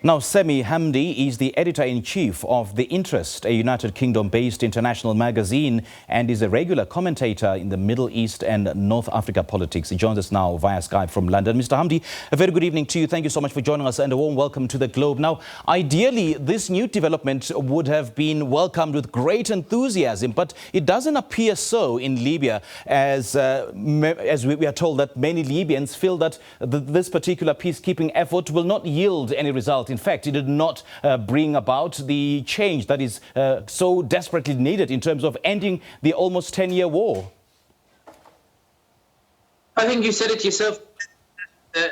Now, Sami Hamdi is the editor-in-chief of The Interest, a United Kingdom-based international magazine, and is a regular commentator in the Middle East and North Africa politics. He joins us now via Skype from London. Mr. Hamdi, a very good evening to you. Thank you so much for joining us and a warm welcome to the Globe. Now, ideally, this new development would have been welcomed with great enthusiasm, but it doesn't appear so in Libya, as we are told that many Libyans feel that this particular peacekeeping effort will not yield any result. In fact, it did not bring about the change that is so desperately needed in terms of ending the almost 10-year war. I think you said it yourself in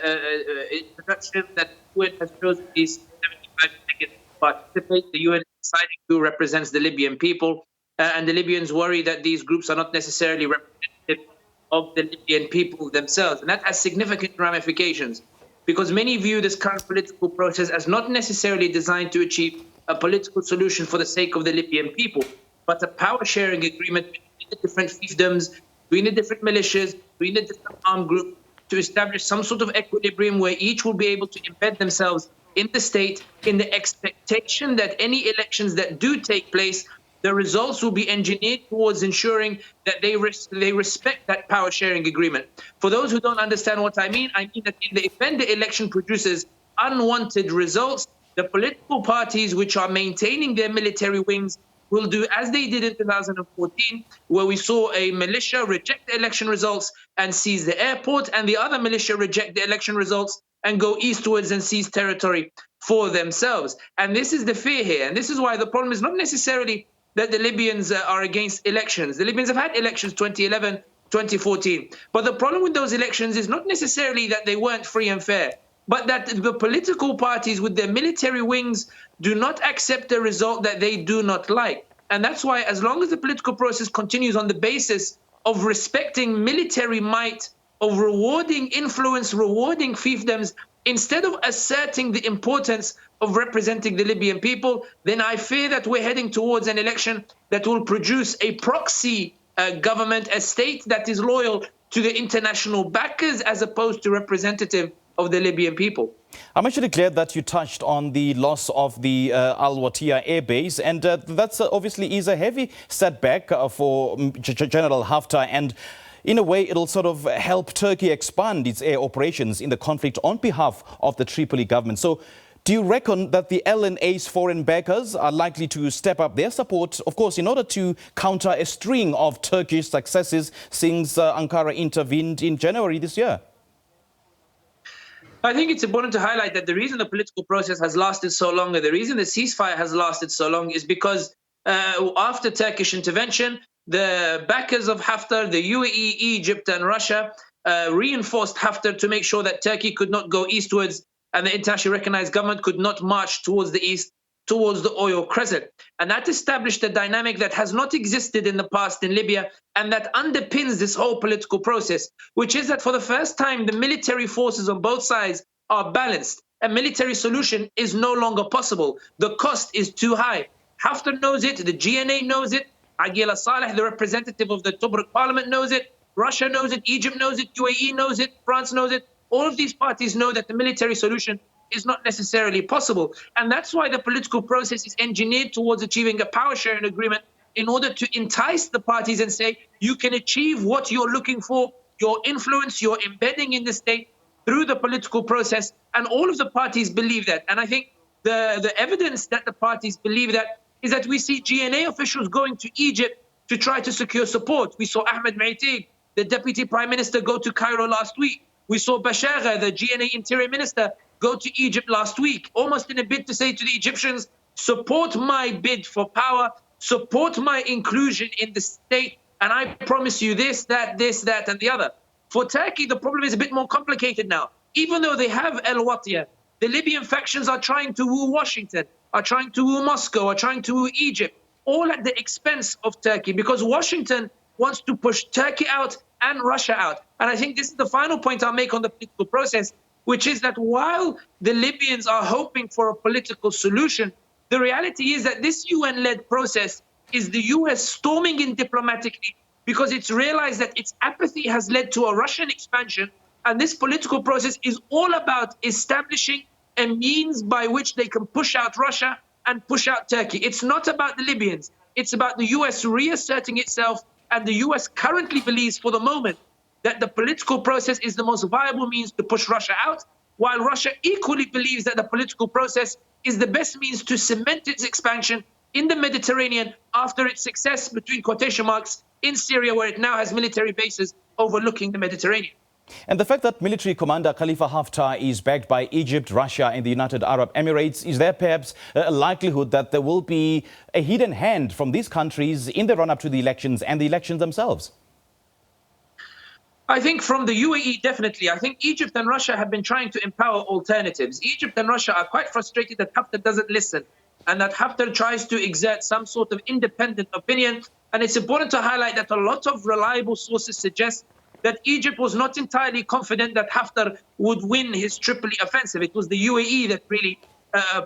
introduction that the UN has chosen these 75 delegates to participate. The UN is deciding who represents the Libyan people, and the Libyans worry that these groups are not necessarily representative of the Libyan people themselves, and that has significant ramifications. Because many view this current political process as not necessarily designed to achieve a political solution for the sake of the Libyan people, but a power-sharing agreement between the different fiefdoms, between the different militias, between the different armed groups, to establish some sort of equilibrium where each will be able to embed themselves in the state in the expectation that any elections that do take place, the results will be engineered towards ensuring that they respect that power-sharing agreement. For those who don't understand what I mean that in the event the election produces unwanted results, the political parties which are maintaining their military wings will do as they did in 2014, where we saw a militia reject the election results and seize the airport, and the other militia reject the election results and go eastwards and seize territory for themselves. And this is the fear here. And this is why the problem is not necessarily that the Libyans are against elections. The Libyans have had elections 2011, 2014. But the problem with those elections is not necessarily that they weren't free and fair, but that the political parties with their military wings do not accept a result that they do not like. And that's why, as long as the political process continues on the basis of respecting military might, of rewarding influence, rewarding fiefdoms, instead of asserting the importance of representing the Libyan people, then I fear that we're heading towards an election that will produce a proxy government, a state that is loyal to the international backers as opposed to representative of the Libyan people. I'm actually glad that you touched on the loss of the Al-Watia air base, and that's obviously is a heavy setback for General Haftar, and in a way, it'll sort of help Turkey expand its air operations in the conflict on behalf of the Tripoli government. So do you reckon that the LNA's foreign backers are likely to step up their support, of course, in order to counter a string of Turkish successes since Ankara intervened in January this year? I think it's important to highlight that the reason the political process has lasted so long, and the reason the ceasefire has lasted so long, is because after Turkish intervention, the backers of Haftar, the UAE, Egypt and Russia reinforced Haftar to make sure that Turkey could not go eastwards and the internationally recognized government could not march towards the east, towards the oil crescent. And that established a dynamic that has not existed in the past in Libya, and that underpins this whole political process, which is that for the first time, the military forces on both sides are balanced. A military solution is no longer possible. The cost is too high. Haftar knows it, the GNA knows it, Agila Saleh, the representative of the Tobruk parliament, knows it, Russia knows it, Egypt knows it, UAE knows it, France knows it. All of these parties know that the military solution is not necessarily possible. And that's why the political process is engineered towards achieving a power-sharing agreement in order to entice the parties and say, you can achieve what you're looking for, your influence, your embedding in the state through the political process. And all of the parties believe that. And I think the evidence that the parties believe that is that we see GNA officials going to Egypt to try to secure support. We saw Ahmed Maitig, the deputy prime minister, go to Cairo last week. We saw Bashagha, the GNA interior minister, go to Egypt last week, almost in a bid to say to the Egyptians, support my bid for power, support my inclusion in the state, and I promise you this, that, and the other. For Turkey, the problem is a bit more complicated now. Even though they have Al-Watia, the Libyan factions are trying to woo Washington, are trying to woo Moscow, are trying to woo Egypt, all at the expense of Turkey, because Washington wants to push Turkey out and Russia out. And I think this is the final point I'll make on the political process, which is that while the Libyans are hoping for a political solution, the reality is that this UN-led process is the US storming in diplomatically because it's realized that its apathy has led to a Russian expansion. And this political process is all about establishing a means by which they can push out Russia and push out Turkey. It's not about the Libyans. It's about the US reasserting itself, and the US currently believes for the moment that the political process is the most viable means to push Russia out, while Russia equally believes that the political process is the best means to cement its expansion in the Mediterranean after its success, between quotation marks, in Syria, where it now has military bases overlooking the Mediterranean. And the fact that military commander Khalifa Haftar is backed by Egypt, Russia and the United Arab Emirates, is there perhaps a likelihood that there will be a hidden hand from these countries in the run-up to the elections and the elections themselves? I think from the UAE, definitely. I think Egypt and Russia have been trying to empower alternatives. Egypt and Russia are quite frustrated that Haftar doesn't listen and that Haftar tries to exert some sort of independent opinion. And it's important to highlight that a lot of reliable sources suggest that Egypt was not entirely confident that Haftar would win his Tripoli offensive. It was the UAE that really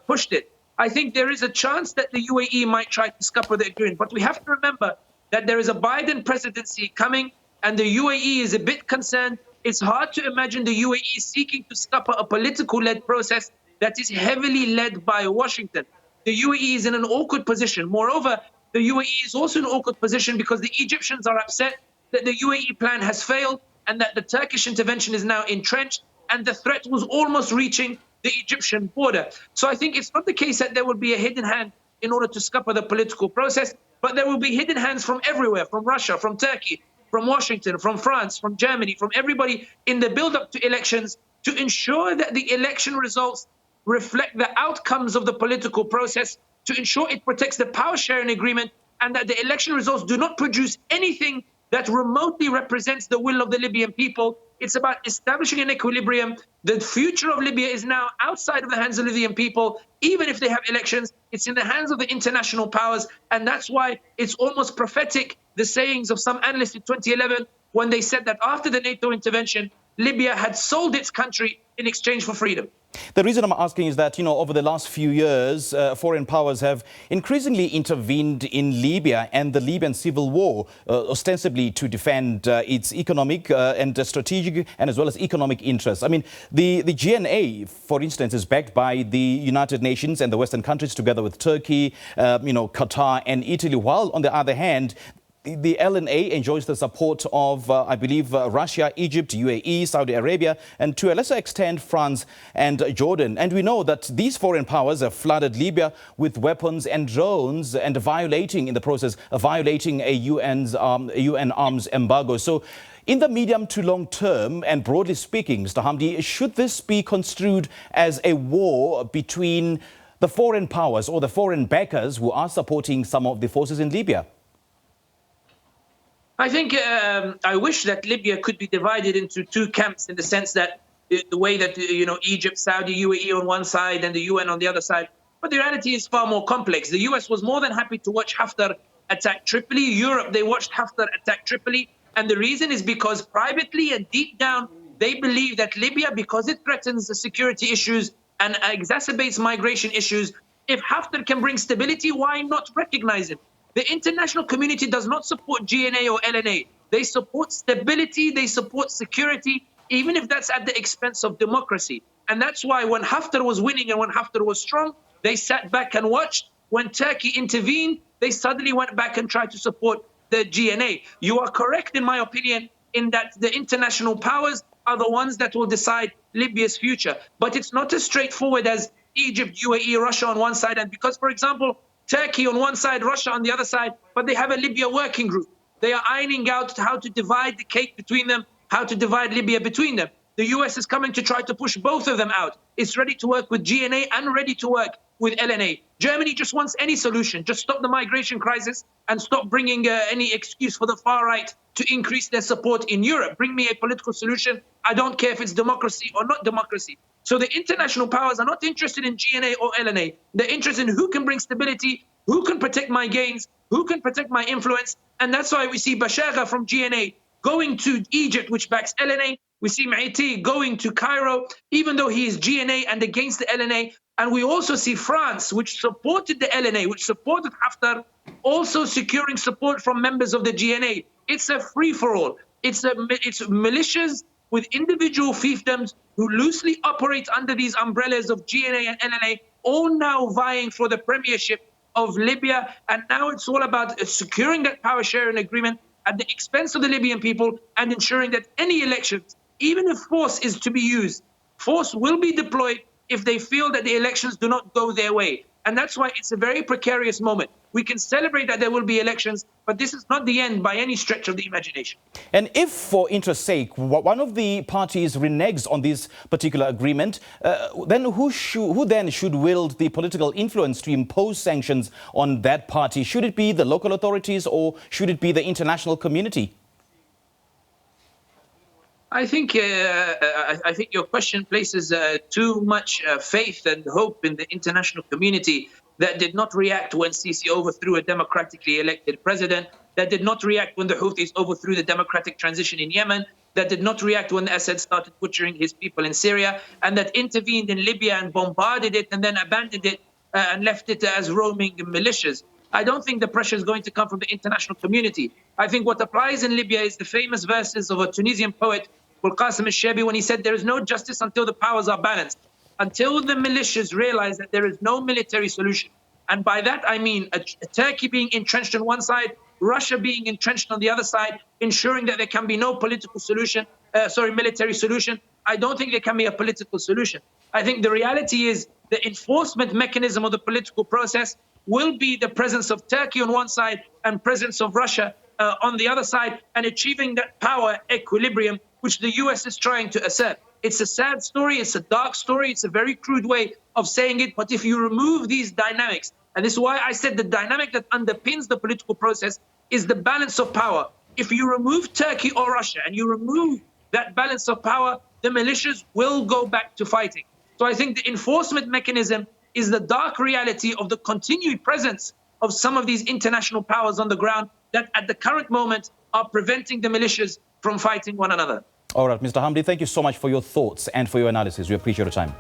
pushed it. I think there is a chance that the UAE might try to scupper the agreement. But we have to remember that there is a Biden presidency coming, and the UAE is a bit concerned. It's hard to imagine the UAE seeking to scupper a political-led process that is heavily led by Washington. The UAE is in an awkward position. Moreover, the UAE is also in an awkward position because the Egyptians are upset that the UAE plan has failed and that the Turkish intervention is now entrenched and the threat was almost reaching the Egyptian border. So I think it's not the case that there will be a hidden hand in order to scupper the political process, but there will be hidden hands from everywhere, from Russia, from Turkey, from Washington, from France, from Germany, from everybody in the build-up to elections to ensure that the election results reflect the outcomes of the political process, to ensure it protects the power-sharing agreement, and that the election results do not produce anything that remotely represents the will of the Libyan people. It's about establishing an equilibrium. The future of Libya is now outside of the hands of the Libyan people. Even if they have elections, it's in the hands of the international powers. And that's why it's almost prophetic, the sayings of some analysts in 2011, when they said that after the NATO intervention, Libya had sold its country in exchange for freedom. The reason I'm asking is that, over the last few years, foreign powers have increasingly intervened in Libya and the Libyan civil war, ostensibly to defend its economic and strategic and as well as economic interests. I mean, the GNA, for instance, is backed by the United Nations and the Western countries together with Turkey, Qatar and Italy, while on the other hand, the LNA enjoys the support of, I believe, Russia, Egypt, UAE, Saudi Arabia, and to a lesser extent, France and Jordan. And we know that these foreign powers have flooded Libya with weapons and drones and in the process, violating a UN arms embargo. So in the medium to long term, and broadly speaking, Mr. Hamdi, should this be construed as a war between the foreign powers or the foreign backers who are supporting some of the forces in Libya? I think I wish that Libya could be divided into two camps, in the sense that the way that, Egypt, Saudi, UAE on one side and the UN on the other side. But the reality is far more complex. The US was more than happy to watch Haftar attack Tripoli. Europe, they watched Haftar attack Tripoli. And the reason is because privately and deep down, they believe that Libya, because it threatens the security issues and exacerbates migration issues, if Haftar can bring stability, why not recognize him? The international community does not support GNA or LNA. They support stability, they support security, even if that's at the expense of democracy. And that's why when Haftar was winning and when Haftar was strong, they sat back and watched. When Turkey intervened, they suddenly went back and tried to support the GNA. You are correct, in my opinion, in that the international powers are the ones that will decide Libya's future. But it's not as straightforward as Egypt, UAE, Russia on one side. And because, for example, Turkey on one side, Russia on the other side, but they have a Libya working group. They are ironing out how to divide the cake between them, how to divide Libya between them. The US is coming to try to push both of them out. It's ready to work with GNA and ready to work with LNA. Germany just wants any solution. Just stop the migration crisis and stop bringing any excuse for the far right to increase their support in Europe. Bring me a political solution. I don't care if it's democracy or not democracy. So the international powers are not interested in GNA or LNA. They're interested in who can bring stability, who can protect my gains, who can protect my influence. And that's why we see Bashagha from GNA going to Egypt, which backs LNA. We see Maiti going to Cairo, even though he is GNA and against the LNA. And we also see France, which supported the LNA, which supported Haftar, also securing support from members of the GNA. It's a free-for-all. It's militias with individual fiefdoms who loosely operate under these umbrellas of GNA and NNA, all now vying for the premiership of Libya. And now it's all about securing that power sharing agreement at the expense of the Libyan people and ensuring that any elections, even if force is to be used, force will be deployed if they feel that the elections do not go their way. And that's why it's a very precarious moment. We can celebrate that there will be elections, but this is not the end by any stretch of the imagination. And if, for interest's sake, one of the parties reneges on this particular agreement, then who then should wield the political influence to impose sanctions on that party? Should it be the local authorities or should it be the international community? I think your question places too much faith and hope in the international community that did not react when Sisi overthrew a democratically elected president, that did not react when the Houthis overthrew the democratic transition in Yemen, that did not react when Assad started butchering his people in Syria, and that intervened in Libya and bombarded it and then abandoned it and left it as roaming militias. I don't think the pressure is going to come from the international community. I think what applies in Libya is the famous verses of a Tunisian poet, Qasim al-Shabi, when he said, there is no justice until the powers are balanced, until the militias realize that there is no military solution. And by that, I mean a Turkey being entrenched on one side, Russia being entrenched on the other side, ensuring that there can be no political solution, military solution. I don't think there can be a political solution. I think the reality is the enforcement mechanism of the political process will be the presence of Turkey on one side and presence of Russia on the other side, and achieving that power equilibrium which the US is trying to assert. It's a sad story, it's a dark story, it's a very crude way of saying it, but if you remove these dynamics, and this is why I said the dynamic that underpins the political process is the balance of power. If you remove Turkey or Russia and you remove that balance of power, the militias will go back to fighting. So I think the enforcement mechanism is the dark reality of the continued presence of some of these international powers on the ground that at the current moment are preventing the militias from fighting one another. All right, Mr. Hamdi, thank you so much for your thoughts and for your analysis. We appreciate your time.